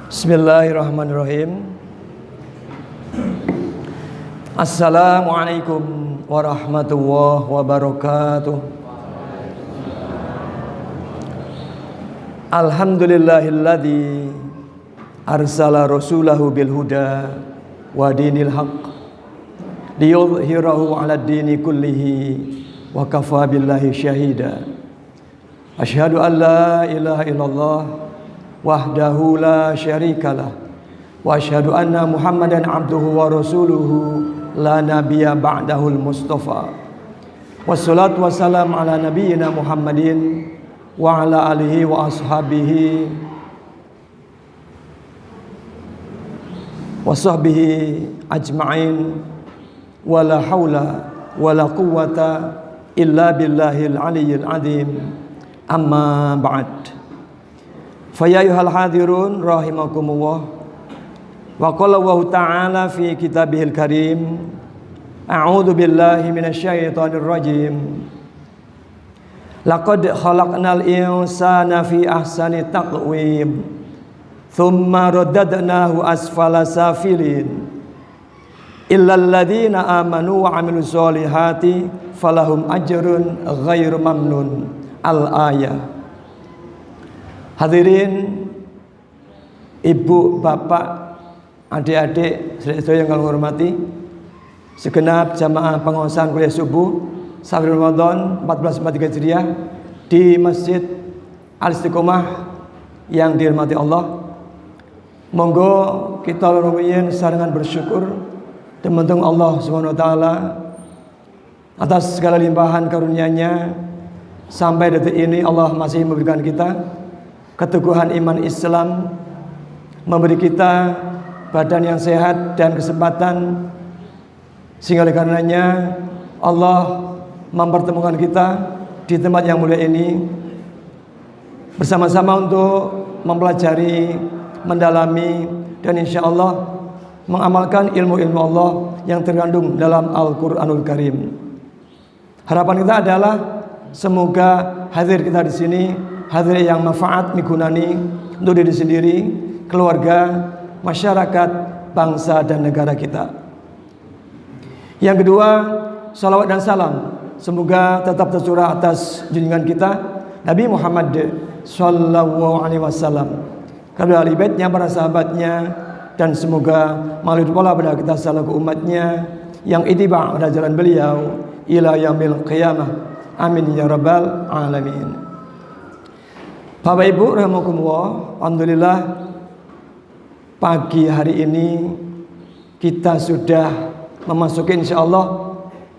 Bismillahirrahmanirrahim. Assalamualaikum warahmatullahi wabarakatuh. Alhamdulillahilladzi arsala rasulahu bil huda wa dinil haqq liyudhhirahu 'ala dini kullihi wa kafa billahi syahida. Asyhadu an la ilaha illallah wahdahu la syarikalah wa asyhadu anna Muhammadan abduhu wa rasuluhu la nabiyya ba'dahul mustafa. Wassalatu wassalamu ala nabiyyina Muhammadin wa ala alihi wa ashabihi wa sahbihi ajma'in wa la hawla wa la quwwata illa billahil aliyyil azim. Amma ba'd. Faya ayyuhal hadirun rahimakumullah. Wa qala Allahu ta'ala fi kitabihil karim, a'udzu billahi minasyaitonir rajim. Laqad khalaqnal insana fi ahsani taqwim, thumma radadnahu asfala safilin. Illal ladzina amanu wa 'amilus solihati falahum ajrun ghairu mamnun. Al-ayah. Hadirin ibu, bapak, adik-adik, saudara yang kami hormati, segenap jamaah pengawasan kuliah subuh Safar Ramadan 1443 Hijriah di Masjid Al-Istiqomah yang dirahmati Allah. Monggo kita rumiyin sarengan bersyukur teman-teman Allah Subhanahu wa taala atas segala limpahan karunia-Nya. Sampai detik ini Allah masih memberikan kita keteguhan iman Islam, memberi kita badan yang sehat dan kesempatan, sehingga oleh karenanya Allah mempertemukan kita di tempat yang mulia ini bersama-sama untuk mempelajari, mendalami, dan insya Allah mengamalkan ilmu-ilmu Allah yang terkandung dalam Al-Quranul Karim. Harapan kita adalah semoga hadir kita di sini hadir yang manfaat migunani untuk diri sendiri, keluarga, masyarakat, bangsa dan negara kita. Yang kedua, salawat dan salam semoga tetap tercurah atas junjungan kita Nabi Muhammad sallallahu alaihi wasallam, kepada ahli baitnya, para sahabatnya, dan semoga mengalir pola pada kita selaku umatnya yang ittiba' pada jalan beliau ila yaumil qiyamah. Amin ya rabbal alamin. Bapak Ibu rahimakumullah, alhamdulillah pagi hari ini kita sudah memasuki insyaallah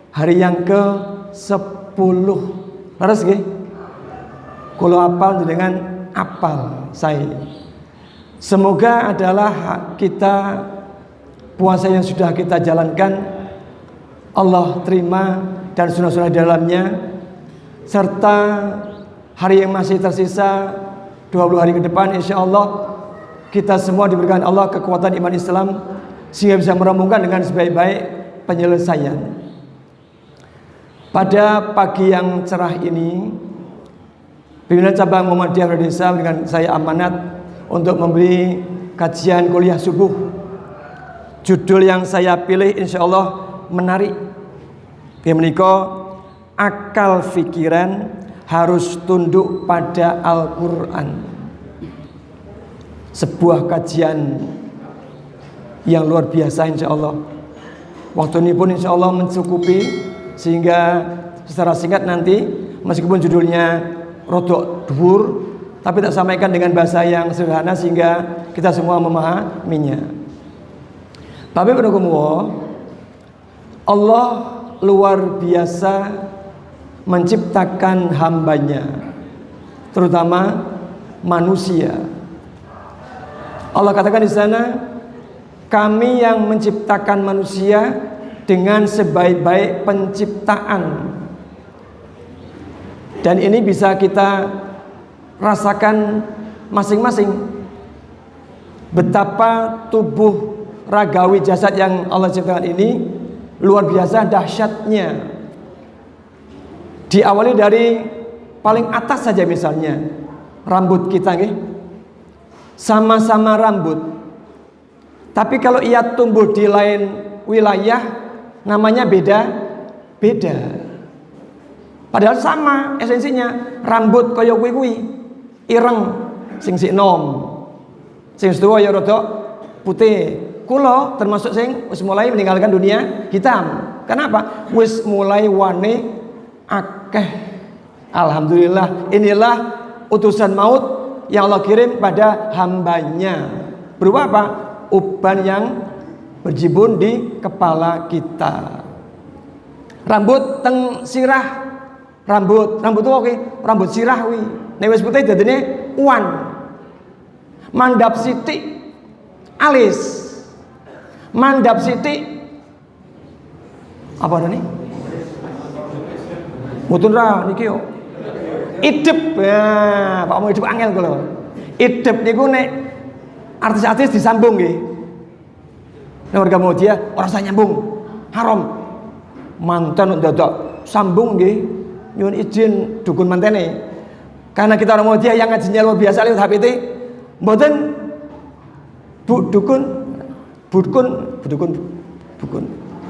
hari yang ke-10. Laras nggih? Kula apal dengan apal saya. Semoga adalah kita puasa yang sudah kita jalankan Allah terima dan sunah-sunah dalamnya, serta hari yang masih tersisa 20 hari ke depan insyaallah kita semua diberikan Allah kekuatan iman Islam sehingga bisa merampungkan dengan sebaik-baik penyelesaian. Pada pagi yang cerah ini, pimpinan cabang Muhammadiyah Indonesia dengan saya amanat untuk memberi kajian kuliah subuh. Judul yang saya pilih insyaallah menarik. Menika akal fikiran harus tunduk pada Al-Quran. Sebuah kajian yang luar biasa insya Allah. Waktu ini pun insya Allah mencukupi, sehingga secara singkat nanti meskipun judulnya rodok dhuwur, tapi tak sampaikan dengan bahasa yang sederhana sehingga kita semua memahaminya. Tapi Allah luar biasa menciptakan hambanya, terutama manusia. Allah katakan di sana, kami yang menciptakan manusia dengan sebaik-baik penciptaan. Dan ini bisa kita rasakan masing-masing, betapa tubuh ragawi jasad yang Allah ciptakan ini luar biasa dahsyatnya. Diawali dari paling atas saja, misalnya rambut kita, sama-sama rambut. Tapi kalau ia tumbuh di lain wilayah, namanya beda. Padahal sama esensinya, rambut kaya kuwi ireng sing sik nom. Sing setuwa ya rada putih. Kula termasuk sing wis mulai meninggalkan dunia hitam. Kenapa? Wis mulai wane akeh. Alhamdulillah, inilah utusan maut yang Allah kirim pada hambanya. Berupa apa? Uban yang berjibun di kepala kita. Rambut teng sirah. Rambut itu oke, rambut sirah wi. Nek wis putih dadine uwan. Mandap sithik alis. Mandap sithik apa nih? Mboten ra niki yo. Idep. Ya, Pak mau idep angel kula. Idep niku nek artis-artis disambung nggih. Nek warga Muhammadiyah ora usah nyambung. Haram. Mantan dadak sambung nggih. Nyuwun izin dukun mantene. Karena kita orang Muhammadiyah yang ngajinya luar biasa lewat HPT, mboten dukun. Mboten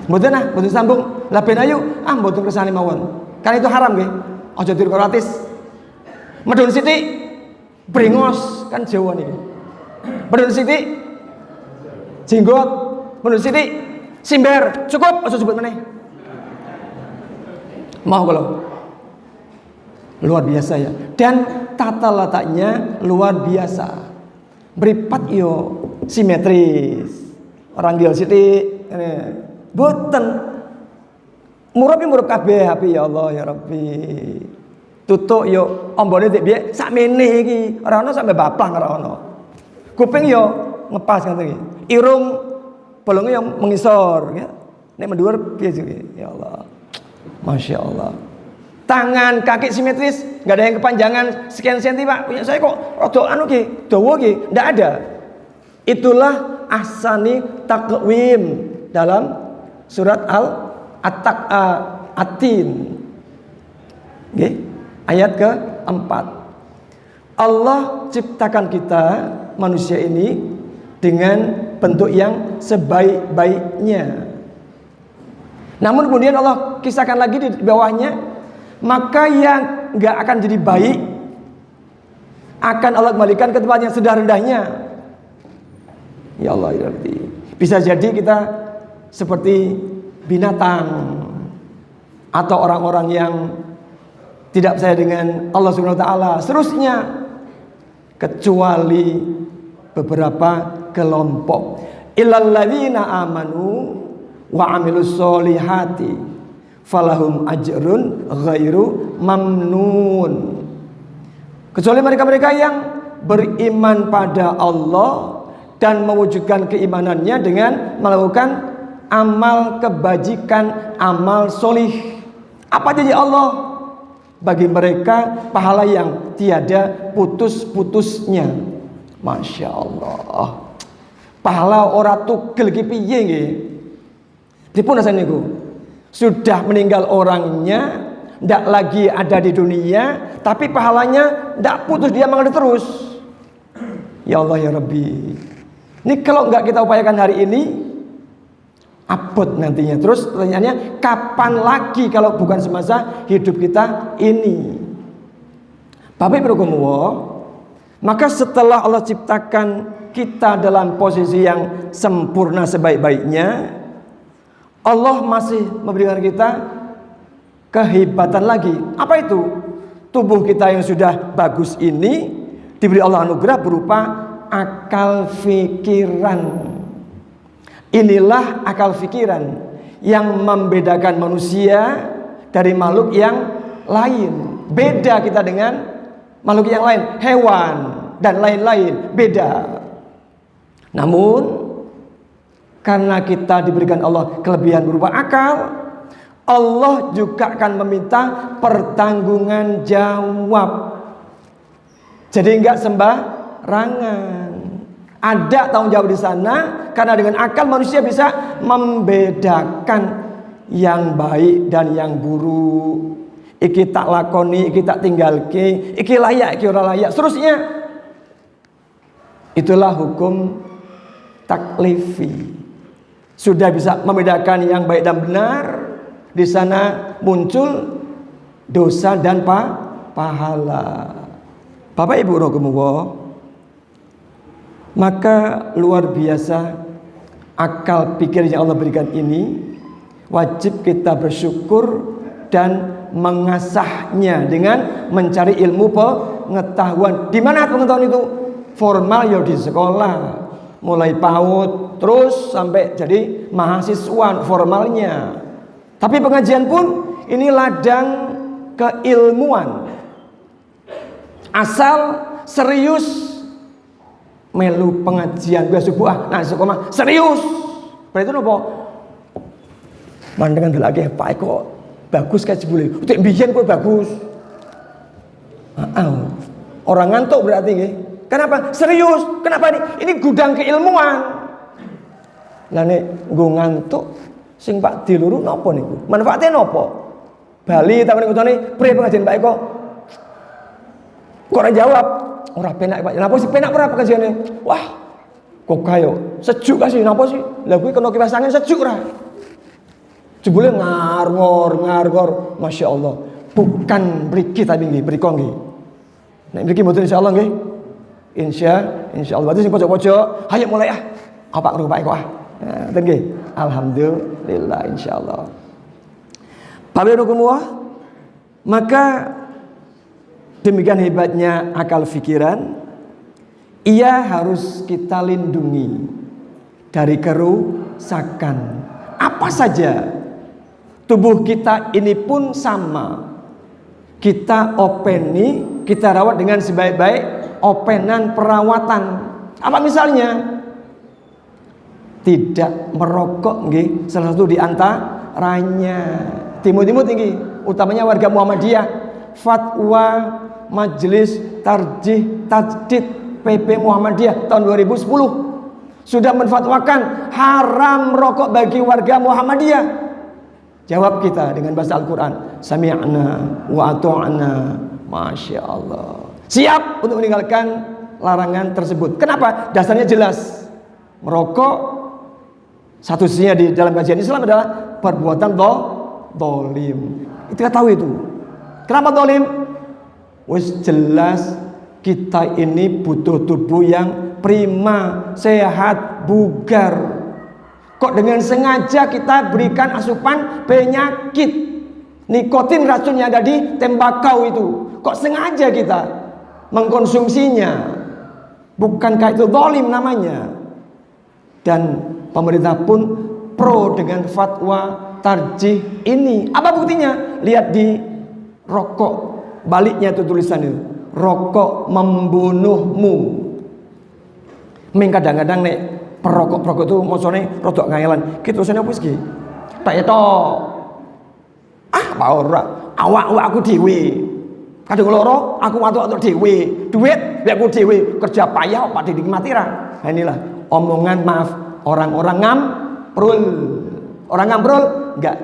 mboten sambung. Lah ben ayu, mboten kersane mawon. Kan itu haram nggih. Aja tiru artis. Medun sithik brengos kan Jawa niki. Medun sithik jenggot, medun sithik simber, cukup aja sebut meneh. Mau kalau luar biasa ya, dan tata letaknya luar biasa, beripat yo simetris, orang dia sithik boten murub kabeh HP ya Allah ya Rabbi, tutuk yo ombone dik piye sakmene iki ora ono sampe baplang ora ono, kuping yo ngepas ngoten iki, irung bolonge yo mengisor ya, nek menduur piye ya Allah, Masya Allah. Tangan, kaki simetris, nggak ada yang kepanjangan sekian senti Pak. Punya saya kok rada anu ki, dawa ki, ndak ada. Itulah ahsani taqwim dalam surat At-Tin. Okay. Ayat ke-4. Allah ciptakan kita manusia ini dengan bentuk yang sebaik-baiknya. Namun kemudian Allah kisahkan lagi di bawahnya, maka yang nggak akan jadi baik akan Allah kembalikan ke tempat yang serendah-rendahnya. Ya Allah ya Rabbi. Bisa jadi kita seperti binatang atau orang-orang yang tidak percaya dengan Allah Subhanahu wa taala, seterusnya, kecuali beberapa kelompok. Illal ladzina amanu wa amilus solihati falahum ajrun ghairu mamnun. Kecuali mereka-mereka yang beriman pada Allah dan mewujudkan keimanannya dengan melakukan amal kebajikan, amal solih. Apa janji Allah? Bagi mereka pahala yang tiada putus-putusnya. Masya Allah. Pahala ora tugel ki piye nggih? Dipun asane niku. Sudah meninggal orangnya, tidak lagi ada di dunia, tapi pahalanya tidak putus, dia mengalir terus. Ya Allah ya Rabbi. Ini kalau nggak kita upayakan hari ini, abot nantinya. Terus pertanyaannya, kapan lagi kalau bukan semasa hidup kita ini? Bapak Ibu maka setelah Allah ciptakan kita dalam posisi yang sempurna sebaik-baiknya, Allah masih memberikan kita kehebatan lagi. Apa itu? Tubuh kita yang sudah bagus ini diberi Allah anugerah berupa akal fikiran. Inilah akal fikiran yang membedakan manusia dari makhluk yang lain. Beda kita dengan makhluk yang lain, hewan dan lain-lain, beda. Namun karena kita diberikan Allah kelebihan berupa akal, Allah juga akan meminta pertanggungan jawab. Jadi enggak sembarangan. Ada tanggung jawab di sana, karena dengan akal manusia bisa membedakan yang baik dan yang buruk. Iki tak lakoni, iki tak tinggalke, iki layak, iki ora layak, seterusnya. Itulah hukum taklifi. Sudah bisa membedakan yang baik dan benar, di sana muncul dosa dan pahala. Bapak Ibu rahimakumullah, maka luar biasa akal pikir yang Allah berikan ini, wajib kita bersyukur dan mengasahnya dengan mencari ilmu pengetahuan. Di mana pengetahuan itu? Formal ya di sekolah, mulai PAUD terus sampai jadi mahasiswa formalnya. Tapi pengajian pun ini ladang keilmuan. Asal serius melu pengajian gue subuh nah sekolah serius. Berarti nopo? Mandangan lagi Pak Eko bagus kayak jebule. Utek mbiyen kok bagus. Orang ngantuk berarti nggih. Kenapa? Serius. Kenapa ini? Ini gudang keilmuan. Lah nek nggo ngantuk sing Pak diluru napa niku? Manfaatnya napa? Bali takon ngene, "Priye pengajian Pak Eko?" Kok ora jawab? Ora penak Pak. Napa sih penak ora pengajiane? Wah, kok kayo sejuk kasih napa sih? Lah kuwi kena kipas angin sejuk ora? Jebule ngar-ngor. Masya Allah. Bukan mriki tapi nggih, mriko nggih. Nek mriki mboten insyaallah nggih. Insyaallah. Berarti sing pojok-pojok, ayo mulai Apa karo Pak Eko Ngoten nggih. Alhamdulillah insyaallah. Bapak maka demikian hebatnya akal pikiran. Ia harus kita lindungi dari kerusakan. Apa saja. Tubuh kita ini pun sama. Kita openi, kita rawat dengan sebaik-baik openan perawatan. Apa misalnya? Tidak merokok nggih, salah satu di antaranya. Timut-timut nggih, utamanya warga Muhammadiyah. Fatwa Majelis Tarjih Tajdid PP Muhammadiyah tahun 2010 sudah menfatwakan haram merokok bagi warga Muhammadiyah. Jawab kita dengan bahasa Al-Quran, sami'na wa ata'na. Masya Allah. Siap untuk meninggalkan larangan tersebut. Kenapa? Dasarnya jelas. Merokok satu sisinya di dalam kajian Islam adalah perbuatan dolim. Kita tahu itu. Kenapa dolim? Wis jelas kita ini butuh tubuh yang prima, sehat, bugar. Kok dengan sengaja kita berikan asupan penyakit? Nikotin racun yang ada di tembakau itu. Kok sengaja kita mengkonsumsinya? Bukankah itu zalim namanya? Dan pemerintah pun pro dengan fatwa tarjih ini. Apa buktinya? Lihat di rokok. Baliknya itu tulisan itu. Rokok membunuhmu. Ming kadang-kadang nek perokok itu mosone rodok ngaelan. Ki terusane opo iki? Tak etok. Apa ora? Awak aku dhewe. Kadang loro aku watuk-watuk dhewe. Duit biar aku dhewe. Kerja payah kok dinikmati ra. Nah inilah omongan maaf orang-orang ngamprul. Orang ngamprul enggak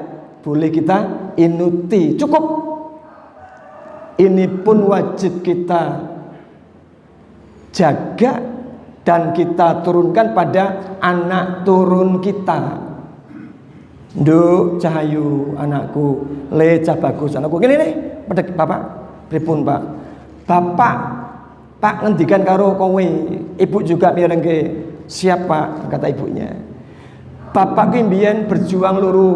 boleh kita inuti. Cukup. Ini pun wajib kita jaga dan kita turunkan pada anak turun kita. Nduk Cahayu anakku, le cah bagus anakku. Gini nih, pedek Bapak, pripun Pak? Pak ngendikan karo kowe, ibu juga mirengke. Siap Pak, kata ibunya. Bapak ki mbiyen berjuang luru,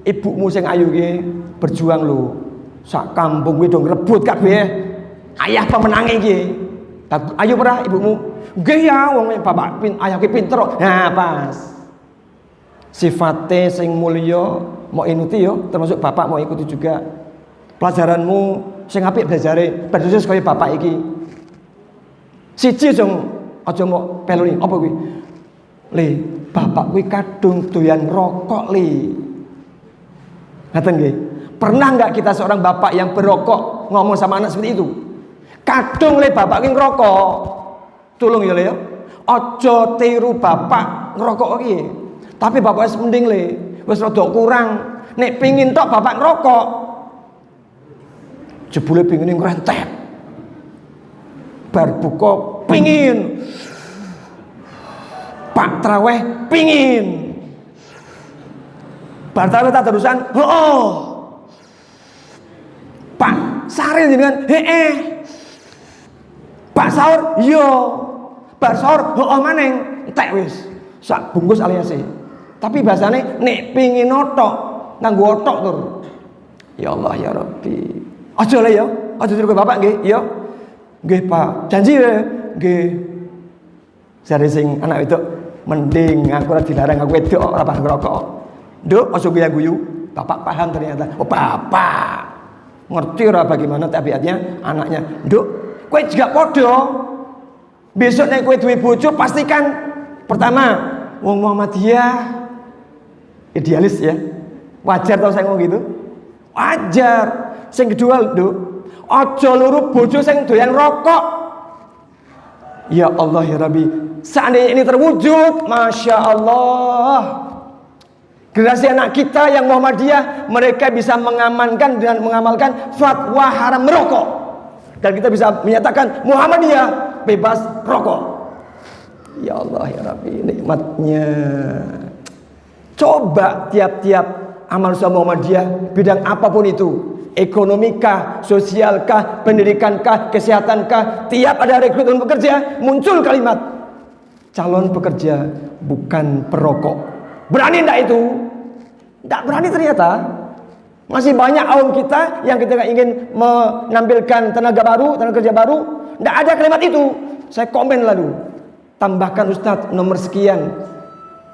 ibumu sing ayu ki berjuang lu. Sak kampung kuwi do ngrebut kabeh. Ayah pemenange iki. Ayo ora ibumu? Nggih ya wong bapak ayah ki pinter. Nah, pas. Sifate sing mulya mau inuti yo, termasuk bapak mau ikuti juga. Pelajaranmu sing apik belajare, persis kaya bapak iki. Siji aja mau peloni apa kuwi? Le, bapak kuwi kadung doyan rokok le. Ngaten nggih. Pernah nggak kita seorang bapak yang berokok ngomong sama anak seperti itu? Kadung le bapak ki ngerokok. Tulung ya le ya. Aja tiru bapak ngerokok iki. Tapi bapak wis mending le, wis rada kurang. Nek pengin tok bapak ngerokok. Jebule pengine ngrentek. Bar buka pengin. Pak Traweh pingin. Bar traweh tak terusan, Pak Sare jenengan, Pak Sahur, yo. Bar sahur, maneng, entek wis. Sak bungkus aliase. Tapi bahasane nek pingin otok, nganggo otok tur. Ya Allah ya Rabbi. Aja le ya, aja tiru Bapak nggih, ya. Nggih Pak, janji ya, nggih. Jare sing anak wedok, mending aku ora dilarang aku wedok ora paham ngerokok. Nduk, aja guyu-guyu. Bapak paham ternyata. Oh, Bapak ngerti ora bagaimana tabiatnya anaknya. Nduk, kowe juga podo. Besok nek kowe duwe bojo pastikan pertama wong Muhammadiyah idealis ya. Wajar tau saya ngomong gitu? Wajar. Sing kedua, Nduk, aja luru bojo sing doyan rokok. Ya Allah ya Rabbi, seandainya ini terwujud, Masya Allah, generasi anak kita yang Muhammadiyah, mereka bisa mengamankan dan mengamalkan fatwa haram merokok. Dan kita bisa menyatakan Muhammadiyah bebas rokok. Ya Allah ya Rabbi, nikmatnya. Coba tiap-tiap amal usaha Muhammadiyah, bidang apapun itu, ekonomikah, sosialkah, pendidikankah, kesehatankah, tiap ada rekrutmen pekerja, muncul kalimat calon pekerja bukan perokok. Berani enggak itu? Enggak berani ternyata. Masih banyak kaum kita yang ketika ingin menampilkan tenaga baru, tenaga kerja baru, enggak ada kalimat itu. Saya komen lalu, tambahkan Ustadz nomor sekian,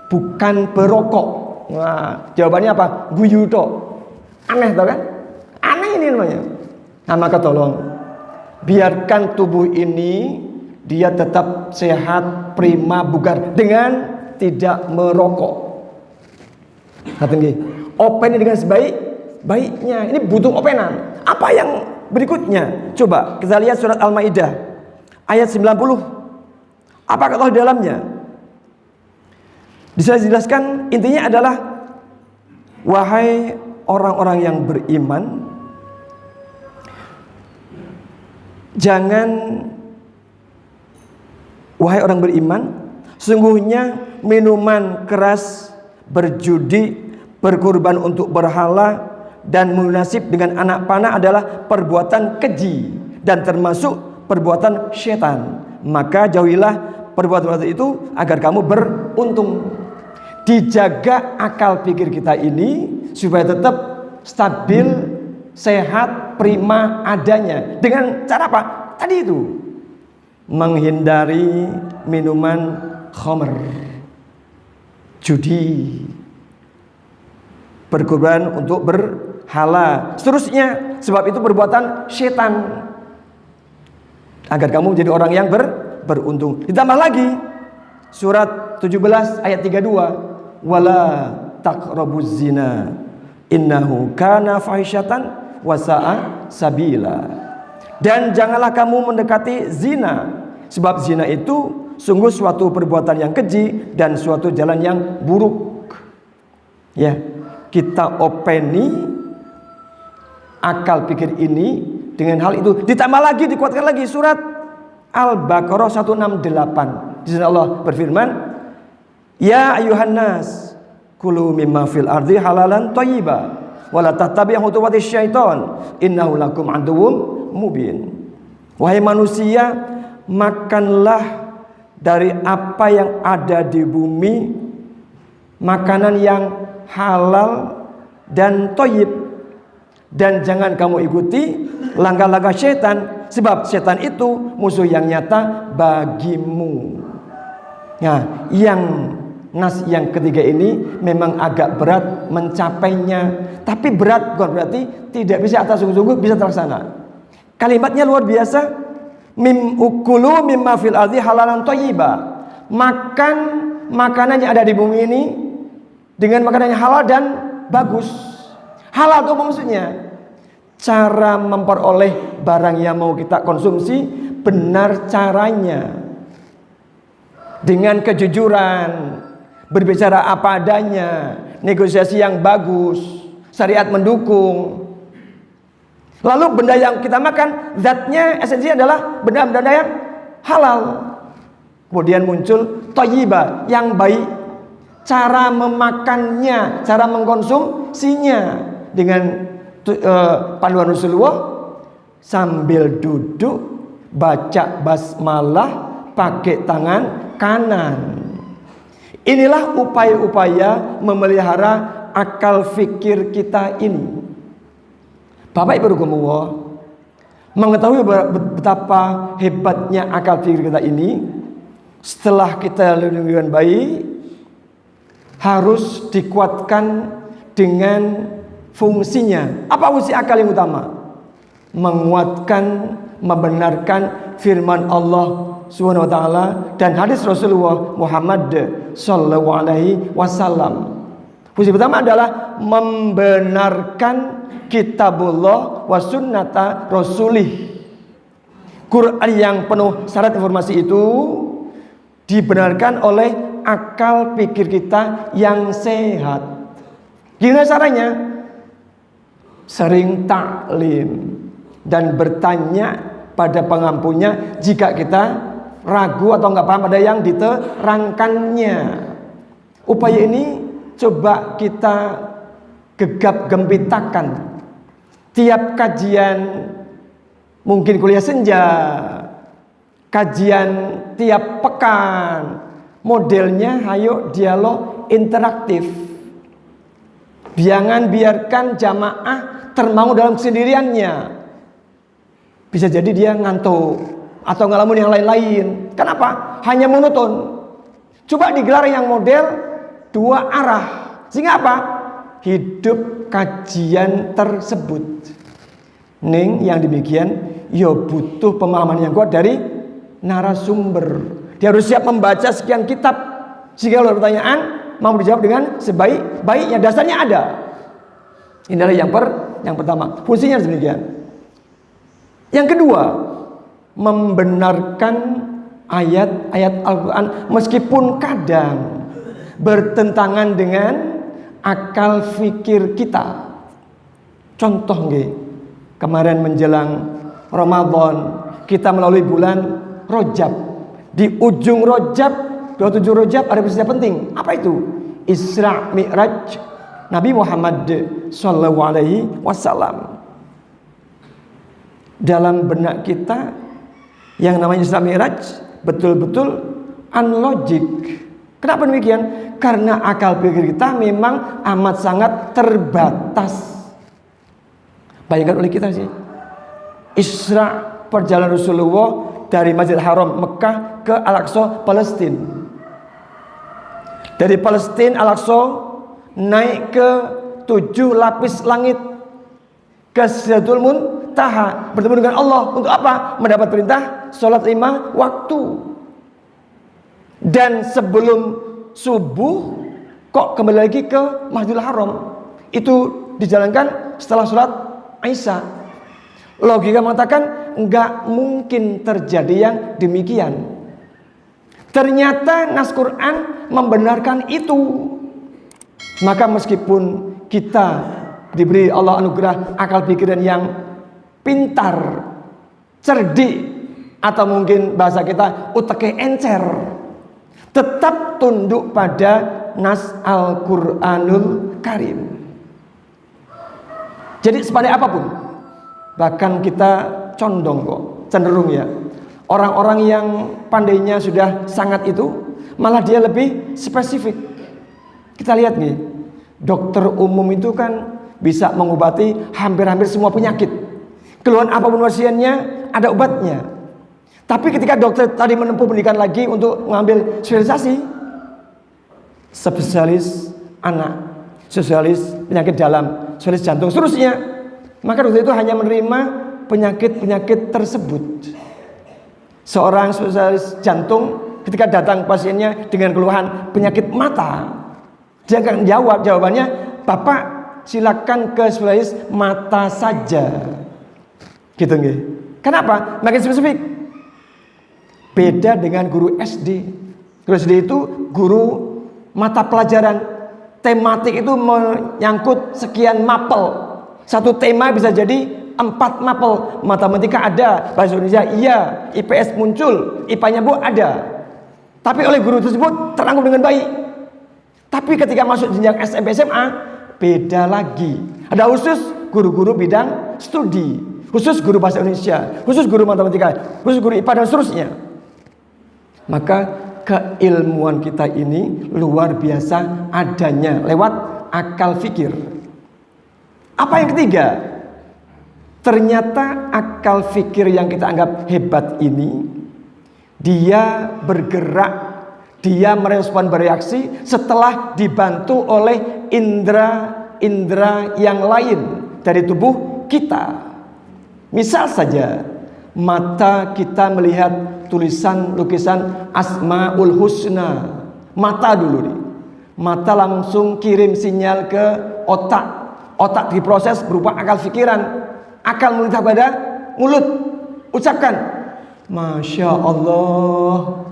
bukan perokok. Nah, jawabannya apa? Guyu tok. Aneh tau kan? Aneh ini namanya. Nah maka tolong biarkan tubuh ini dia tetap sehat, prima, bugar dengan tidak merokok. Kata nggih, open dengan sebaik-baiknya. Ini butuh openan. Apa yang berikutnya? Coba kita lihat surat Al-Maidah ayat 90. Apa kata Allah di dalamnya? Bisa dijelaskan, intinya adalah wahai orang-orang yang beriman, jangan, wahai orang beriman, sesungguhnya minuman keras, berjudi, berkorban untuk berhala, dan munasib dengan anak panah adalah perbuatan keji dan termasuk perbuatan syaitan. Maka jauhilah perbuatan itu agar kamu beruntung. Dijaga akal pikir kita ini supaya tetap stabil, sehat, prima adanya. Dengan cara apa? Tadi itu, menghindari minuman khamr, judi, berkorban untuk berhala, seterusnya. Sebab itu perbuatan setan. Agar kamu menjadi orang yang beruntung. Ditambah lagi surat 17 ayat 32, wala taqrabuz zina innahu kana fahisyatan wa sa'a sabila. Dan janganlah kamu mendekati zina, sebab zina itu sungguh suatu perbuatan yang keji dan suatu jalan yang buruk. Ya, kita openi akal pikir ini dengan hal itu. Ditambah lagi, dikuatkan lagi surat Al-Baqarah 168. Di sana Allah berfirman, ya ayuhan nas kulu mimma fil ardi halalan thayyiba wala tattabi'u khutuwatis syaiton innahu lakum aduwwum mubin. Wahai manusia, makanlah dari apa yang ada di bumi, makanan yang halal dan thayyib, dan jangan kamu ikuti langkah-langkah setan, sebab setan itu musuh yang nyata bagimu. Nah, yang nas yang ketiga ini memang agak berat mencapainya, tapi berat bukan berarti tidak bisa atas sungguh-sungguh bisa terlaksana. Kalimatnya luar biasa. Mim ukulu mimma fil ardi halalan thayyiba. Makan makanan yang ada di bumi ini dengan makanan yang halal dan bagus. Halal itu maksudnya cara memperoleh barang yang mau kita konsumsi, benar caranya, dengan kejujuran, berbicara apa adanya, negosiasi yang bagus, syariat mendukung. Lalu benda yang kita makan, zatnya esensinya adalah benda-benda yang halal. Kemudian muncul thayyibah, yang baik. Cara memakannya, cara mengkonsumsinya dengan panduan Rasulullah, sambil duduk baca basmalah pakai tangan kanan. Inilah upaya-upaya memelihara akal fikir kita ini. Bapak Ibu Rahimakumullah, mengetahui betapa hebatnya akal fikir kita ini, setelah kita lindungi dengan baik, harus dikuatkan dengan fungsinya. Apa fungsi akal yang utama? Menguatkan, membenarkan firman Allah Subhanahu wa taala dan hadis Rasulullah Muhammad sallallahu alaihi wasallam. Fungsi pertama adalah membenarkan kitabullah wa sunnata rasulih. Quran yang penuh syarat informasi itu dibenarkan oleh akal pikir kita yang sehat. Gimana caranya? Sering taklim dan bertanya pada pengampunya jika kita ragu atau nggak paham pada yang diterangkannya. Upaya ini coba kita gegap gempitakan. Tiap kajian, mungkin kuliah senja, kajian tiap pekan, modelnya ayo dialog interaktif. Jangan biarkan jamaah termangu dalam kesendiriannya. Bisa jadi dia ngantuk atau ngalamin yang lain-lain. Kenapa? Hanya monoton. Coba digelar yang model dua arah. Sehingga apa? Hidup kajian tersebut. Ning yang demikian ya butuh pemahaman yang kuat dari narasumber. Dia harus siap membaca sekian kitab. Jika ada pertanyaan, mau dijawab dengan sebaik-baiknya. Dasarnya ada. Inilah yang pertama. Fungsinya demikian. Yang kedua, membenarkan ayat-ayat Al-Quran meskipun kadang bertentangan dengan akal fikir kita. Contoh nggih, kemarin menjelang Ramadan kita melalui bulan Rajab. Di ujung Rajab, 27 Rajab ada peristiwa penting. Apa itu? Isra Mi'raj Nabi Muhammad sallallahu alaihi wasallam. Dalam benak kita yang namanya Isra Mi'raj betul-betul unlogik. Kenapa demikian? Karena akal pikir kita memang amat sangat terbatas. Bayangkan oleh kita sih, Isra, perjalanan Rasulullah dari Masjidil Haram Mekah ke Al-Aqsa Palestina. Dari Palestina Al-Aqsa naik ke 7 lapis langit ke Sidratul Muntaha, bertemu dengan Allah. Untuk apa? Mendapat perintah sholat 5 waktu. Dan sebelum subuh kok kembali lagi ke Masjidil Haram. Itu dijalankan setelah sholat Isya. Logika mengatakan enggak mungkin terjadi yang demikian. Ternyata nas Quran membenarkan itu. Maka meskipun kita diberi Allah anugerah akal pikiran yang pintar, cerdik, atau mungkin bahasa kita uteke encer, tetap tunduk pada nas Al-Quranul Karim. Jadi sepandai apapun, bahkan kita condong kok, cenderung ya, orang-orang yang pandainya sudah sangat itu, malah dia lebih spesifik. Kita lihat nih, dokter umum itu kan bisa mengobati hampir-hampir semua penyakit. Keluhan apapun pasiennya ada obatnya. Tapi ketika dokter tadi menempuh pendidikan lagi untuk mengambil spesialisasi, spesialis anak, spesialis penyakit dalam, spesialis jantung, seterusnya, maka dokter itu hanya menerima penyakit-penyakit tersebut. Seorang spesialis jantung ketika datang pasiennya dengan keluhan penyakit mata, dia akan jawab, jawabannya, Bapak silakan ke spesialis mata saja. Gitu nggih. Kenapa? Makin spesifik. Beda dengan guru SD. Guru SD itu guru mata pelajaran. Tematik itu menyangkut sekian mapel. Satu tema bisa jadi 4 mapel. Matematika ada, bahasa Indonesia iya, IPS muncul, IPA-nya Bu ada. Tapi oleh guru tersebut terangkum dengan baik. Tapi ketika masuk jenjang SMP SMA, beda lagi. Ada khusus guru-guru bidang studi, khusus guru bahasa Indonesia, khusus guru matematika, khusus guru IPA dan seterusnya. Maka keilmuan kita ini luar biasa adanya lewat akal fikir. Apa yang ketiga? Ternyata akal fikir yang kita anggap hebat ini, dia bergerak, dia merespon bereaksi setelah dibantu oleh indera yang lain dari tubuh kita. Misal saja, mata kita melihat tulisan lukisan Asmaul Husna. Mata dulu nih. Mata langsung kirim sinyal ke otak. Otak diproses berupa akal pikiran. Akal meminta pada mulut. Ucapkan, Masya Allah,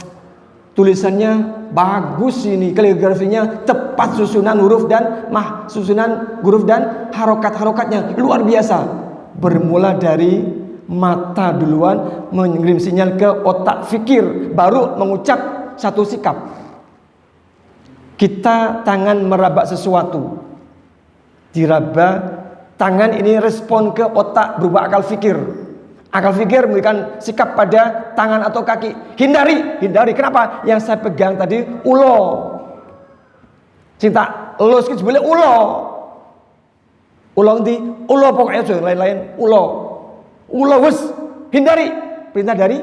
tulisannya bagus ini, kaligrafinya tepat, susunan huruf dan susunan huruf dan harokat-harokatnya luar biasa. Bermula dari mata duluan mengirim sinyal ke otak fikir, baru mengucap satu sikap. Kita tangan meraba sesuatu, diraba, tangan ini respon ke otak berupa akal fikir. Akal fikir memberikan sikap pada tangan atau kaki. Hindari. Kenapa? Yang saya pegang tadi ulo. Cinta lo sekali boleh ulo. Ulo nanti, ulo pokoknya lain-lain ulo. Ulo wes, hindari. Perintah dari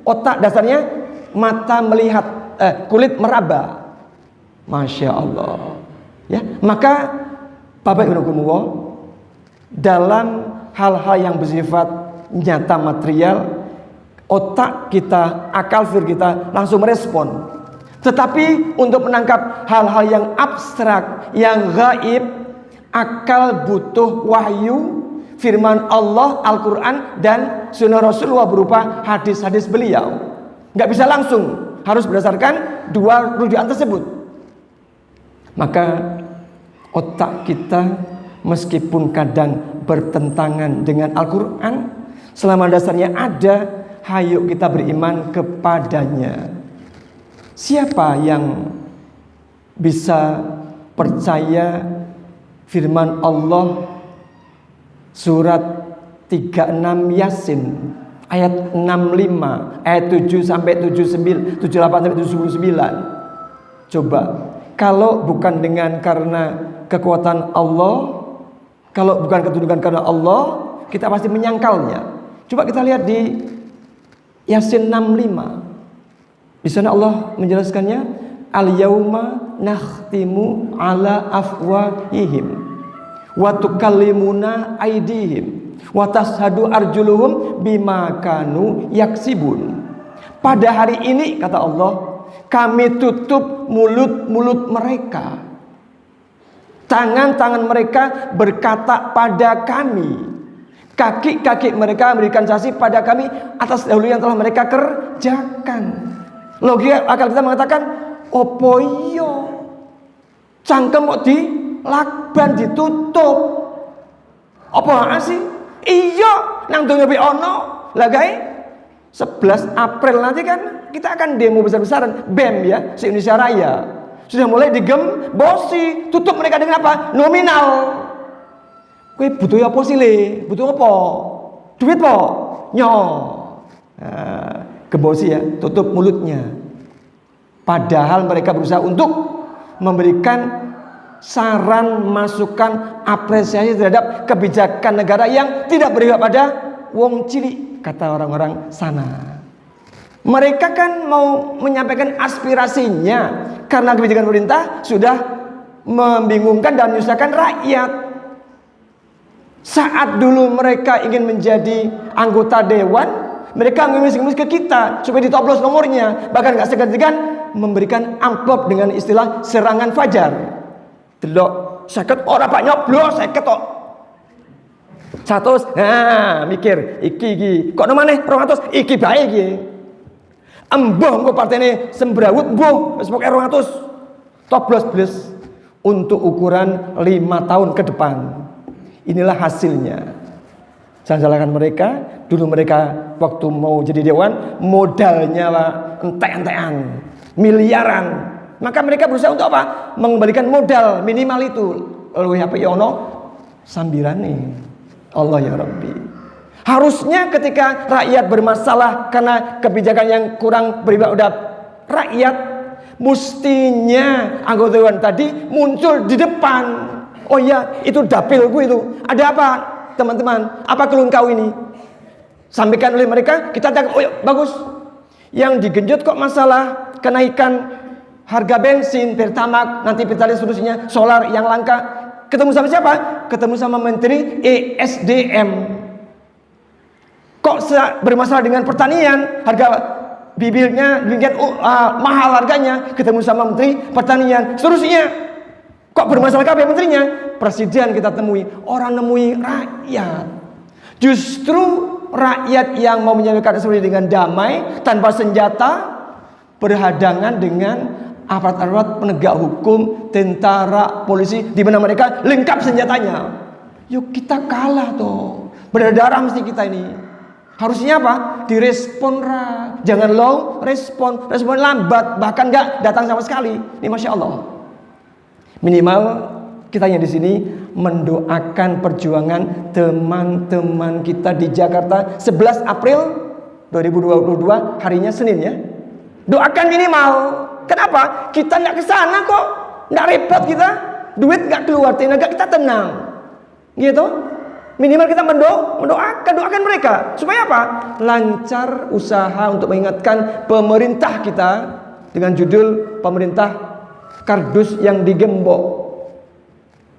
otak, dasarnya mata melihat, kulit meraba. Masya Allah. Ya, maka Bapak Ibu Kumullah, dalam hal-hal yang bersifat nyata material, otak kita, akal fikir kita langsung merespon. Tetapi untuk menangkap hal-hal yang abstrak, yang gaib, akal butuh wahyu, firman Allah, Al-Quran dan sunnah Rasulullah berupa hadis-hadis beliau. Nggak bisa langsung, harus berdasarkan dua rujukan tersebut. Maka otak kita meskipun kadang bertentangan dengan Al-Quran, selama dasarnya ada, hayo kita beriman kepadanya. Siapa yang bisa percaya firman Allah surat 36 Yasin ayat 65, ayat 7 sampai 79, 78 sampai 79. Coba, kalau bukan dengan karena kekuatan Allah, kalau bukan ketundukan karena Allah, kita pasti menyangkalnya. Coba kita lihat di Yasin 65. Di sana Allah menjelaskannya, al-yauma nakhtimu ala afwahihim wa tukallimuna aydihim wa tashhadu arjuluhum bima kanu yaksibun. Pada hari ini, kata Allah, kami tutup mulut-mulut mereka. Tangan-tangan mereka berkata pada kami. Kaki-kaki mereka memberikan saksi pada kami atas dahulu yang telah mereka kerjakan. Logika akal kita mengatakan, opo iyo cangkem kok di lakban ditutup. Apa sih? Iya, nang donya bi ono. Lah gae 11 April nanti kan kita akan demo besar-besaran BEM ya, se-Indonesia Raya. Sudah mulai digembosi, tutup mereka dengan apa? Nominal. Kowe butuh apa sih le? Butuh apa? Duit po? Nyo. Gembosi ya, tutup mulutnya. Padahal mereka berusaha untuk memberikan saran, masukan, apresiasi terhadap kebijakan negara yang tidak berpihak pada wong cilik, kata orang-orang sana. Mereka kan mau menyampaikan aspirasinya karena kebijakan pemerintah sudah membingungkan dan menyusahkan rakyat. Saat dulu mereka ingin menjadi anggota dewan, mereka ngemis-ngemis ke kita supaya ditoblos nomornya. Bahkan gak segan-segan memberikan amplop dengan istilah serangan fajar. Delok seket ora pak nyoblos seket kok. 100, nah mikir iki kok nomane 200 iki bae iki. Embuh kok partene sembrawut mbuh wis pokoke 200 toblos bles untuk ukuran 5 tahun ke depan. Inilah hasilnya. Jangan salahkan mereka. Dulu mereka waktu mau jadi dewan modalnya lah entek-entekan. miliaran. Maka mereka berusaha untuk apa? Mengembalikan modal minimal itu. Lalu apa ya ono sambirane. Allah ya Rabbi. Harusnya ketika rakyat bermasalah karena kebijakan yang kurang berpihak rakyat, mestinya anggota dewan tadi muncul di depan. Oh iya, itu dapilku itu. Ada apa, teman-teman? Apa keluhan kau ini? Sampaikan oleh mereka, kita cakap, oh iya, bagus. Yang digenjot kok masalah kenaikan harga bensin, pertamax, nanti pertalite seterusnya, solar yang langka. Ketemu sama siapa? Ketemu sama Menteri ESDM. Kok bermasalah dengan pertanian, harga bibirnya demikian mahal harganya, ketemu sama Menteri Pertanian. Seterusnya, kok bermasalah kabeh menterinya? Presiden kita temui, orang nemui rakyat. Justru rakyat yang mau menyelesaikan seperti dengan damai, tanpa senjata, berhadangan dengan aparat-aparat penegak hukum, tentara, polisi, di mana mereka lengkap senjatanya. Yuk kita kalah toh, berdarah mesti kita ini. Harusnya apa? Direspon jangan low respon lambat, bahkan nggak datang sama sekali. Ini masya Allah. Minimal kita yang di sini mendoakan perjuangan teman-teman kita di Jakarta 11 April 2022, harinya Senin ya. Doakan minimal. Kenapa? Kita nggak kesana kok, nggak repot kita, duit nggak keluar, tenaga kita tenang, gitu. Minimal kita doakan mereka supaya apa? Lancar usaha untuk mengingatkan pemerintah kita dengan judul pemerintah kardus yang digembok.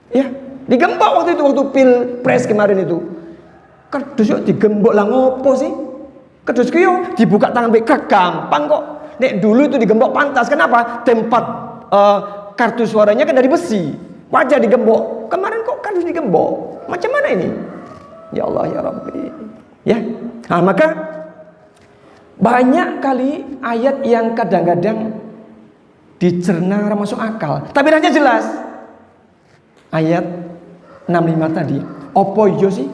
Ya, digembok waktu itu, waktu pilpres kemarin itu. Kardus yuk digembok lah ngopo sih? Kardus yuk dibuka tangan baik gampang kok. Nek dulu itu digembok pantas. Kenapa? Tempat kartu suaranya kan dari besi. Wajah digembok. Kemarin kok kardus digembok? Macam mana ini? Ya Allah ya Rabbi. Ya. Nah, maka banyak kali ayat yang kadang-kadang dicerna masuk akal, tapi hanya jelas. Ayat 65 tadi. Opo yo sih?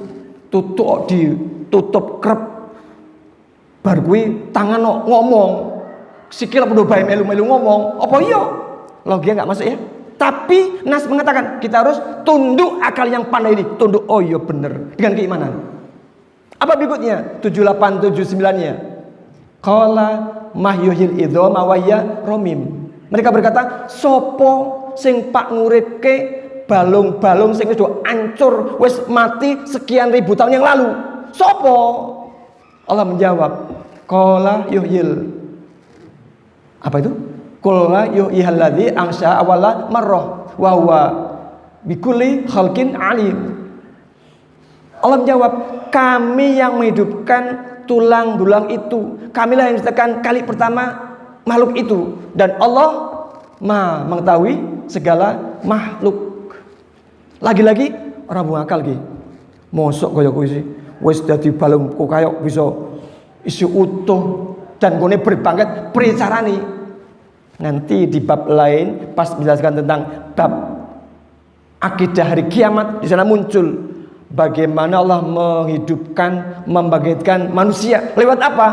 Ditutup krep. Bar kuwi tangan ngomong. Sikil udah bae melu-melu ngomong. Apa iya? Logika enggak masuk ya? Tapi Nas mengatakan kita harus tunduk akal yang pandai ini. Tunduk, oh iya benar, dengan keimanan. Apa berikutnya? 78, 79-nya. Qala mahyuhil idhama wa hiya ramim. Mereka berkata, sopo sing pak nguripke balung-balung sing wis hancur, wis mati sekian ribu tahun yang lalu. Sopo? Allah menjawab, qala yuhyil. Apa itu? Qul yuhyilladzi ansha awala marrah wa huwa bikulli khalqin alim. Allah menjawab, kami yang menghidupkan tulang belulang itu, kamilah yang menciptakan kali pertama makhluk itu, dan Allah Maha mengetahui segala makhluk. Lagi-lagi orang buang akal ki. Mosok kaya kuwi sih wis dadi balung kok kaya bisa isi utuh dan gone berbangkat pericarane. Nanti di bab lain pas menjelaskan tentang bab akidah hari kiamat, di sana muncul bagaimana Allah menghidupkan, membangkitkan manusia lewat apa?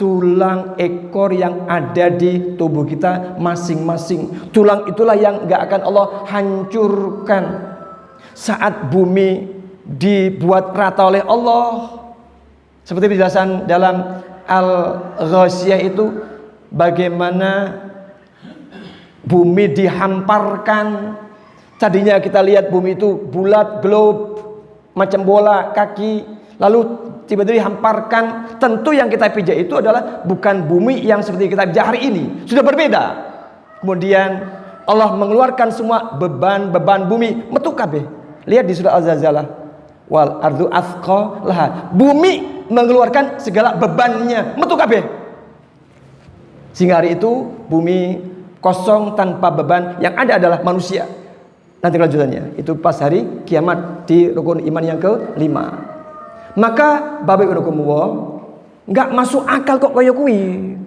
Tulang ekor yang ada di tubuh kita masing-masing. Tulang itulah yang gak akan Allah hancurkan saat bumi dibuat rata oleh Allah. Seperti penjelasan dalam Al-Ghasyiyah itu, bagaimana bumi dihamparkan. Tadinya kita lihat bumi itu bulat, globe, macam bola kaki, lalu tiba-tiba dihamparkan. Tentu yang kita pijak itu adalah bukan bumi yang seperti kita pijak hari ini, sudah berbeda. Kemudian Allah mengeluarkan semua beban-beban bumi, metu kabeh. Lihat di surah Al-Zalzalah, wal ardu athqalaha. Bumi mengeluarkan segala bebannya, metu kabeh. Sehingga hari itu bumi kosong tanpa beban, yang ada adalah manusia. Nanti kelanjutannya itu pas hari kiamat di rukun iman yang ke-5. Maka bapak ibukumullah enggak masuk akal kok kaya kuwi.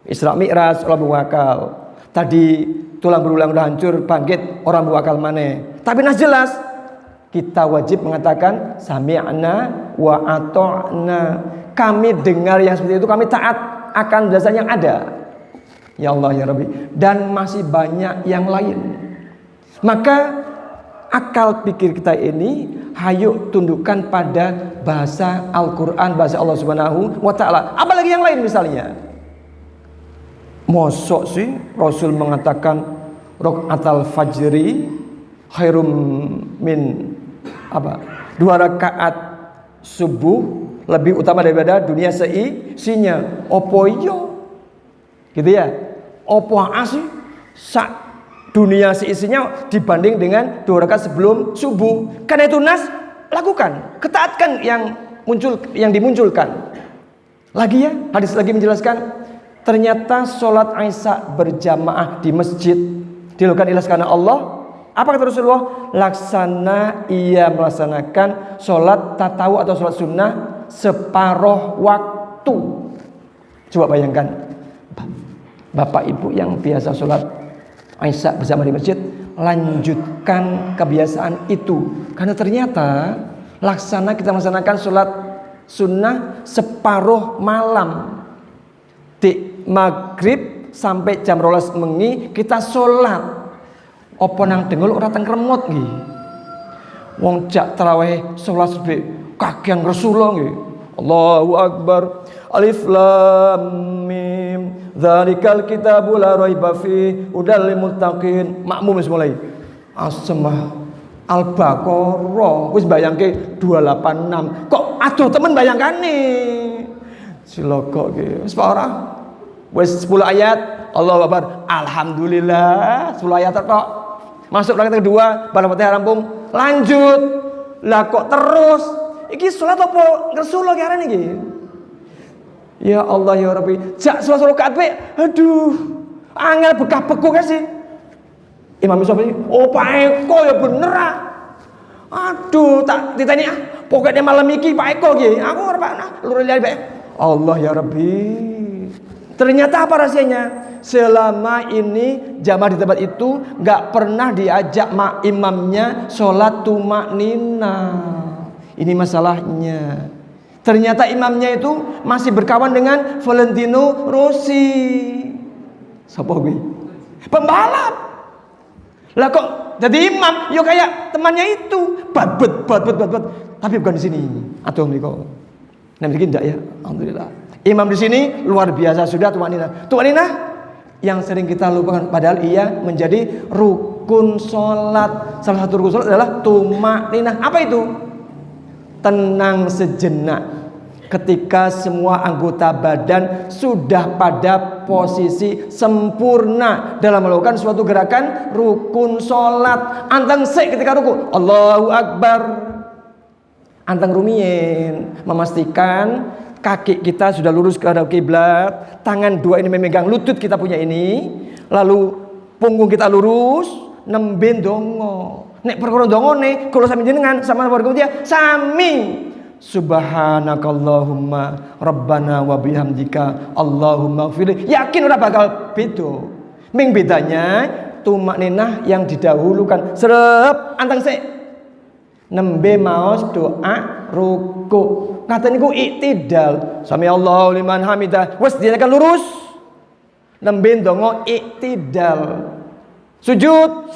Isra Mi'raj orang berakal. Tadi tulang berulang udah hancur, bangkit orang berakal maneh. Tapi nas jelas kita wajib mengatakan sami'na wa ata'na. Kami dengar yang seperti itu, kami taat akan penjelasan yang ada. Ya Allah ya Rabbi. Dan masih banyak yang lain. Maka akal pikir kita ini hayu tundukkan pada bahasa Al-Quran, bahasa Allah Subhanahu wa Ta'ala. Apalagi yang lain misalnya. Mosok sih Rasul mengatakan rakaatul fajri khairum min apa? 2 rakaat subuh lebih utama daripada dunia seisinya. Opo iyo? Gitu ya. Opo asih sak dunia seisinya dibanding dengan 2 rakaat sebelum subuh. Karena itu nas, lakukan, ketaatkan yang dimunculkan. Lagi ya, hadis lagi menjelaskan, ternyata sholat Isya berjamaah di masjid dilakukan ikhlas karena Allah. Apa kata Rasulullah? Ia melaksanakan sholat tatawu atau sholat sunnah separuh waktu. Coba bayangkan, bapak ibu yang biasa sholat Isya bersama di masjid, lanjutkan kebiasaan itu. Karena ternyata kita melaksanakan sholat sunnah separuh malam. Di maghrib sampai jam 12 mengi kita sholat. Apa nang dengul ora teng kremut nggih. Wong jak tarawih 11 subuh kagian Rasulullah nggih. Allahu Akbar. Alif Lam Mim. Dzalikal kitabu la raiba fi hudal lil muttaqin. Makmum wis mulai. Asmah Al-Baqarah wis bayangke 286. Kok aduh temen bayangkane. Ciloko nggih. Wis ora. Wis 10 ayat. Allahu Akbar. Alhamdulillah 10 ayat tok. Masuk rakaat kedua, baru Fatihah rampung, lanjut. Lah kok terus? Iki salat apa Rasulullah ki arane iki? Ya Allah ya Rabbi, jak salat rakaat pe, aduh. Angel bekah-beku kan sih. Imam Syafi'i, oh Pak Eko ya bener ah. Aduh, tak ditanya ah, pokoknya malam iki Pak Eko ki. Aku ora Pak, nah, lurus lihat Pak. Allah ya Rabbi. Ternyata apa rahasianya? Selama ini jamaah di tempat itu nggak pernah diajak imamnya sholat tumak nina. Ini masalahnya. Ternyata imamnya itu masih berkawan dengan Valentino Rossi. Siapa gue? Pembalap. Lah kok jadi imam? Yo kayak temannya itu. Bat. Tapi bukan di sini. Atau mereka. Nah mungkin enggak ya. Alhamdulillah. Imam di sini luar biasa sudah tumak nina. Tumak nina yang sering kita lupakan, padahal ia menjadi rukun sholat. Salah satu rukun sholat adalah tumak ninah. Apa itu? Tenang sejenak ketika semua anggota badan sudah pada posisi sempurna dalam melakukan suatu gerakan rukun sholat. Antang sek ketika ruku, Allahu Akbar. Antang rumien memastikan kaki kita sudah lurus ke arah kiblat, tangan dua ini memegang lutut kita punya ini, lalu punggung kita lurus, nembe dongo. Nek perkara dongo nih, kalau sami jenengan sama warga dia sami. Subhanakallahumma rabbana wa bihamdika Allahumma ighfirli. Yakin udah bakal beda. Ming bedanya tumak ninah yang didahulukan. Serep antang sik. Nembe maos doa ruku. Kata niku iktidal. Sami Allahu liman hamidah. Wes dinyatakan lurus. Nembe ndonga iktidal. Sujud,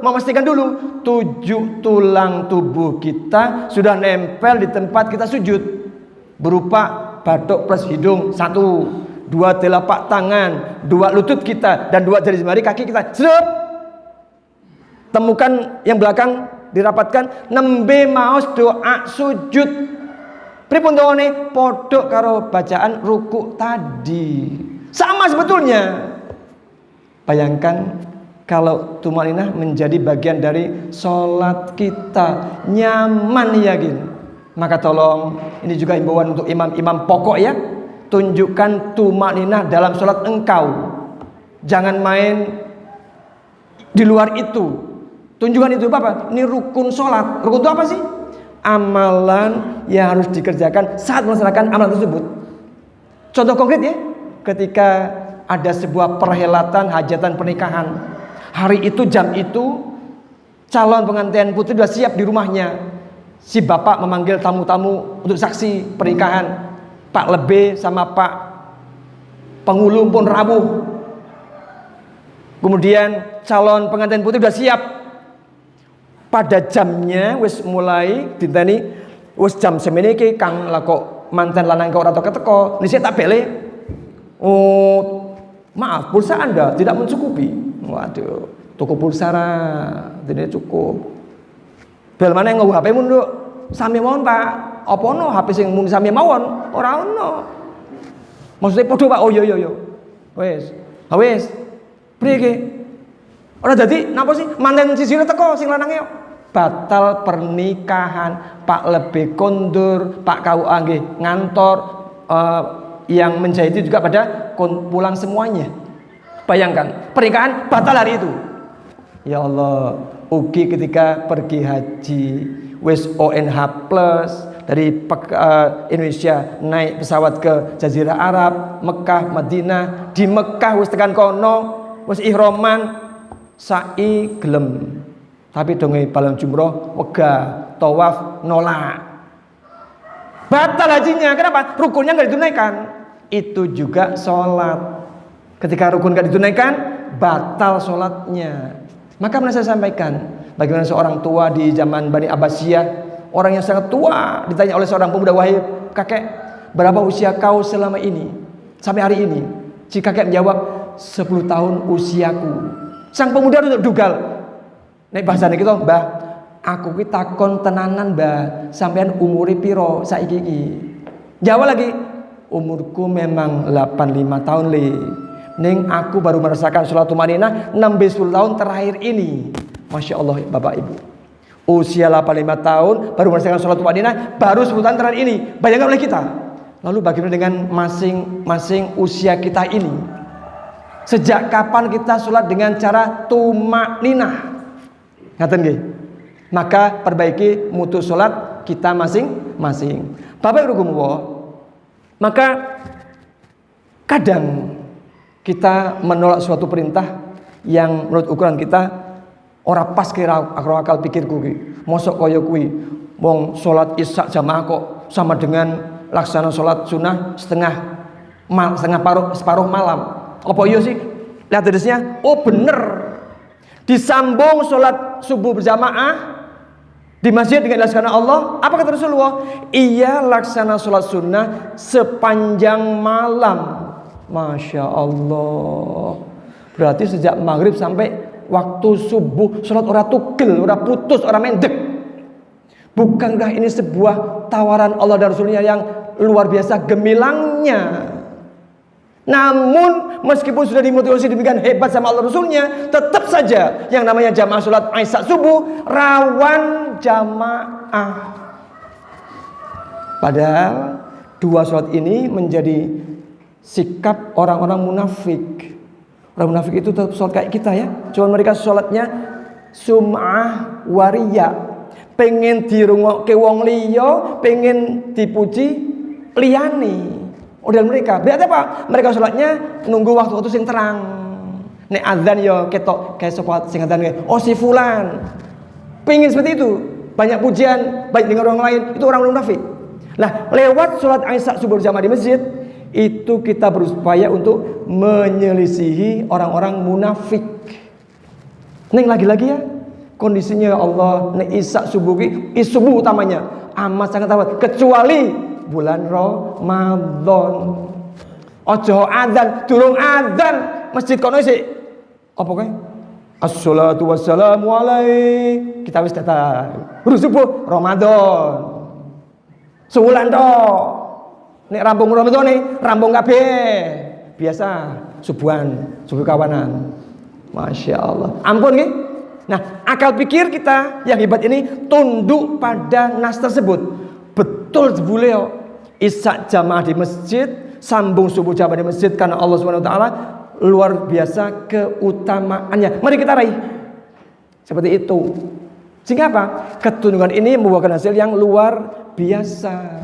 memastikan dulu 7 tulang tubuh kita sudah nempel di tempat kita sujud. Berupa batuk plus hidung 1, 2 telapak tangan, 2 lutut kita dan 2 jari jemari kaki kita. Temukan yang belakang dirapatkan, nembe maos doa sujud. Pripun doane podok karo bacaan ruku tadi. Sama sebetulnya. Bayangkan kalau tumaninah menjadi bagian dari sholat kita, nyaman yakin. Maka tolong, ini juga imbauan untuk imam-imam pokok ya. Tunjukkan tumaninah dalam sholat engkau. Jangan main di luar itu. Tunjukkan itu apa? Ini rukun sholat. Rukun itu apa sih? Amalan yang harus dikerjakan saat melaksanakan amalan tersebut. Contoh konkret ya, ketika ada sebuah perhelatan hajatan pernikahan, hari itu jam itu calon pengantin putri sudah siap di rumahnya. Si bapak memanggil tamu-tamu untuk saksi pernikahan. Pak Lebe sama Pak Pengulung pun rawuh. Kemudian calon pengantin putri sudah siap. Pada jamnya wis mulai diteni wis jam semene iki kang lakok manten lanang kok ora teko. Nisi tak bele. Oh, maaf, pulsa Anda tidak mencukupi. Waduh, tuku pulsa ra, dene cukup. Bel mana yang nggo HP-mu nduk? Sami mawon, Pak. Apa ono HP sing muni sami mawon? Ora ono. Maksudnya podo, Pak. Oh iya. Wis. Ha wis. Priye iki? Ora dadi napa sih? Manten sisine teko sing lanange yo. Batal pernikahan, Pak lebih kondur, Pak KUA nggih ngantor, yang menjahit juga pada pulang semuanya. Bayangkan, pernikahan batal hari itu. Ya Allah, ugi ketika pergi haji, wis ONH plus dari Indonesia naik pesawat ke Jazirah Arab, Mekah, Madinah. Di Mekah wis tekan kono, wis ihroman, sa'i gelem. Tapi donge balang jumroh wegah, tawaf nolak. Batal hajinya. Kenapa? Rukunnya nggak ditunaikan. Itu juga sholat. Ketika rukun nggak ditunaikan, batal sholatnya. Maka pernah saya sampaikan, bagaimana seorang tua di zaman Bani Abbasiyah, orang yang sangat tua, ditanya oleh seorang pemuda, wahai kakek, berapa usia kau selama ini? Sampai hari ini. Si kakek menjawab, 10 tahun usiaku. Sang pemuda duduk dugal. Nek bahasane kita, Mbah, aku ki takon tenanan, Mbah, sampean umure piro saiki iki? Jawab lagi, umurku memang 85 tahun le. Ning aku baru merasakan sholat tumaninah 10 tahun terakhir ini. Masya Allah Bapak Ibu. Usia 85 tahun baru merasakan sholat tumaninah baru 10 tahun terakhir ini. Bayangkan oleh kita. Lalu bagaimana dengan masing-masing usia kita ini? Sejak kapan kita sholat dengan cara tumaninah? Ngaten nggih. Maka perbaiki mutu sholat kita masing-masing. Bapak Ibu kumuwah, maka kadang kita menolak suatu perintah yang menurut ukuran kita ora pas kira akal pikirku ki. Mosok kaya kuwi wong salat isya jamaah kok sama dengan laksana salat sunah separuh malam. Apa iya sih? Lihat hadisnya, oh bener. Disambung salat subuh berjamaah di masjid dengan laksana Allah. Apa kata Rasulullah? Iya laksana salat sunnah sepanjang malam. Masya Allah. Berarti sejak maghrib sampai waktu subuh sholat ora tugel, ora putus, ora mendek. Bukankah ini sebuah tawaran Allah dan Rasulnya yang luar biasa gemilangnya? Namun meskipun sudah dimotivasi demikian hebat sama Allah Rasulnya, tetap saja yang namanya jamaah sholat isya subuh rawan jamaah. Padahal dua sholat ini menjadi sikap orang-orang munafik. Orang munafik itu tetap sholat kayak kita ya. Cuma mereka sholatnya sum'ah waria. Pengen dirungokke wong liya, pengen dipuji liyane. Model mereka. Berarti apa? Mereka sholatnya nunggu waktu-waktu sing terang. Nek azan ya ketok kayak sapa sing azan kayak oh si fulan. Pengen seperti itu. Banyak pujian, baik dengan orang lain. Itu orang munafik. Nah, lewat sholat isya subuh berjamaah di masjid, itu kita berupaya untuk menyelisihi orang-orang munafik. Neng lagi-lagi ya, kondisinya ya Allah, nek isya subuh subuh utamanya amat sangat amat kecuali bulan Ramadan. Ojo adzan, durung adzan masjid kono isih apa kae? Assalatu wassalamu alaihi. Kita wis datang. Guru subuh Ramadan. Sewulan tok. Nek rampung Ramadan nih, rampung kabeh. Biasa subuhan, subuh kawanan. Masya Allah. Ampun nggih. Nah, akal pikir kita yang hebat ini tunduk pada nas tersebut. Betul beliau. Isya jamaah di masjid, sambung subuh jamaah di masjid karena Allah Subhanahu wa taala luar biasa keutamaannya. Mari kita raih. Seperti itu. Sehingga apa? Ketundukan ini membuahkan hasil yang luar biasa.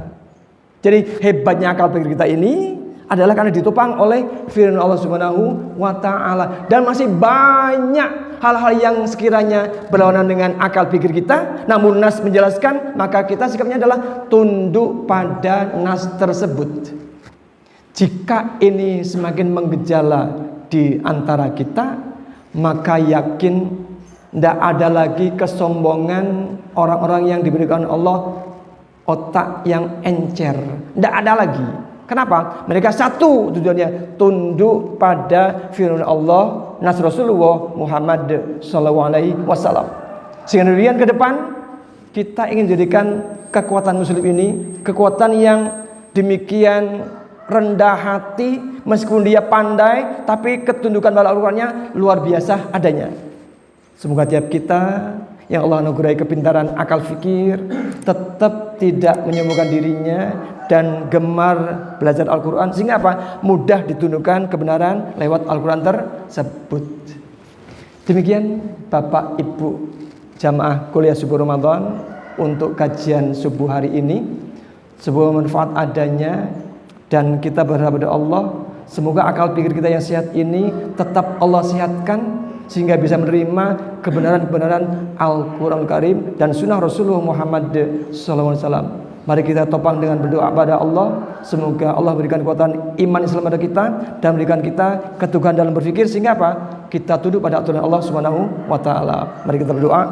Jadi hebatnya akal pikir kita ini adalah karena ditopang oleh firman Allah Subhanahu wa taala, dan masih banyak hal-hal yang sekiranya berlawanan dengan akal pikir kita, namun nas menjelaskan, maka kita sikapnya adalah tunduk pada nas tersebut. Jika ini semakin menggejala di antara kita, maka yakin tidak ada lagi kesombongan orang-orang yang diberikan Allah otak yang encer. Tidak ada lagi. Kenapa? Mereka satu tujuannya, tunduk pada firman Allah, nas Rasulullah Muhammad SAW. Sehingga kemudian ke depan kita ingin jadikan kekuatan muslim ini kekuatan yang demikian rendah hati, meskipun dia pandai, tapi ketundukan pada Al-Qur'annya luar biasa adanya. Semoga tiap kita yang Allah anugerahi kepintaran akal fikir tetap tidak menyembuhkan dirinya dan gemar belajar Al-Quran, sehingga apa? Mudah ditundukkan kebenaran lewat Al-Quran tersebut. Demikian Bapak Ibu jamaah kuliah subuh Ramadan untuk kajian subuh hari ini. Sebuah manfaat adanya, dan kita berharap pada Allah semoga akal pikir kita yang sehat ini tetap Allah sehatkan, sehingga bisa menerima kebenaran-kebenaran Al-Quran Karim dan sunnah Rasulullah Muhammad SAW. Mari kita topang dengan berdoa pada Allah. Semoga Allah berikan kekuatan iman Islam pada kita dan berikan kita keteguhan dalam berpikir, sehingga apa? Kita tunduk pada aturan Allah Subhanahu wa taala. Mari kita berdoa.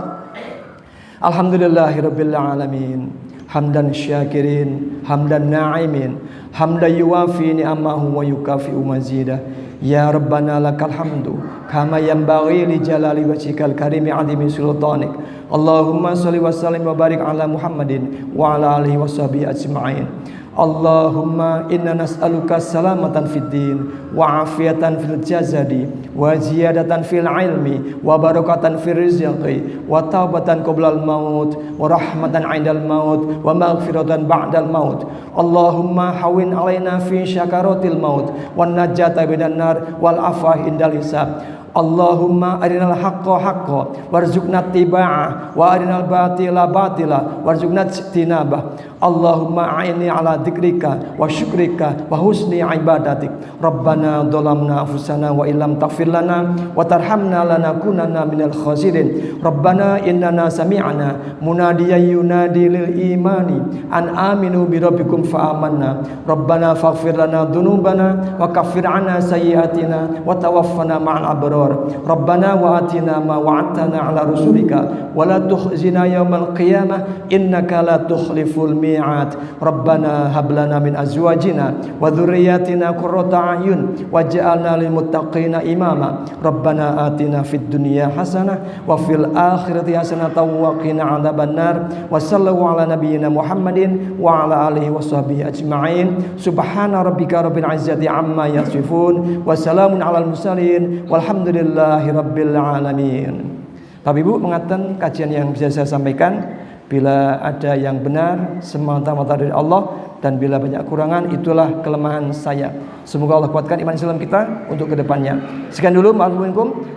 Alhamdulillahirabbil alamin. Hamdan syakirin, hamdan na'imin, hamdan yuwafi ni'amahu wa yukafi'u mazidah. Ya Rabbana lakal hamdu kama yanbaghi li jalali wajhikal karimi 'azimi sultanik. Allahumma shalli wa sallim wa barik ala Muhammadin wa ala alihi washabihi ajma'in. Allahumma inna nas'aluka salamatan fid din wa afiyatan fil jasadi wa ziyadatan fil ilmi wa barakatan fil rizqi wa taubatan qoblal maut wa rahmatan 'indal maut wa maghfiratan ba'dal maut. Allahumma hawin alaina fi syakaratil maut wan najata minan nar wal afah indal hisab. Allahumma arinal haqqa haqqa warzuqna tiba'ah wa arinal batila batila warzuqna ijtinabah. Allahumma a'inni ala dzikrika wa syukrika wa husni ibadatik. Rabbana dhalamna anfusana wa illam taghfir lana wa tarhamna lanakunanna minal khasirin. Rabbana innana sami'na munadiyan yunadi lil imani an aminu bi rabbikum fa amanna. Rabbana faghfir lana dzunubana wa kaffir 'anna sayyi'atina wa tawaffana ma'al abrar. Rabbana wa atina ma wa'adtana 'ala rusulika wa la tukhzina yaumal qiyamah innaka la tukhliful mi'ad. Rabbana hab lana min azwajina wa dhurriyyatina qurrata a'yun waj'alna lil muttaqina imama. Rabbana atina fid dunya hasanah wa fil akhirati hasanah wa qina 'adzabannar. Wa sallallahu ala nabiyyina Muhammadin wa ala alihi washabihi ajma'in. Subhana rabbika rabbil izzati amma yasifun wa salamun 'alal mursalin walhamdulillahi rabbil alamin. Bapak Ibu, mengatakan kajian yang bisa saya sampaikan, bila ada yang benar semata-mata dari Allah, dan bila banyak kurangan itulah kelemahan saya. Semoga Allah kuatkan iman Islam kita untuk kedepannya. Sekian dulu,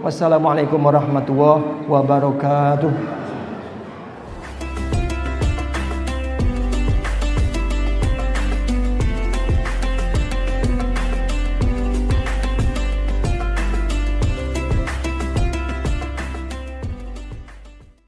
wassalamualaikum warahmatullahi wabarakatuh.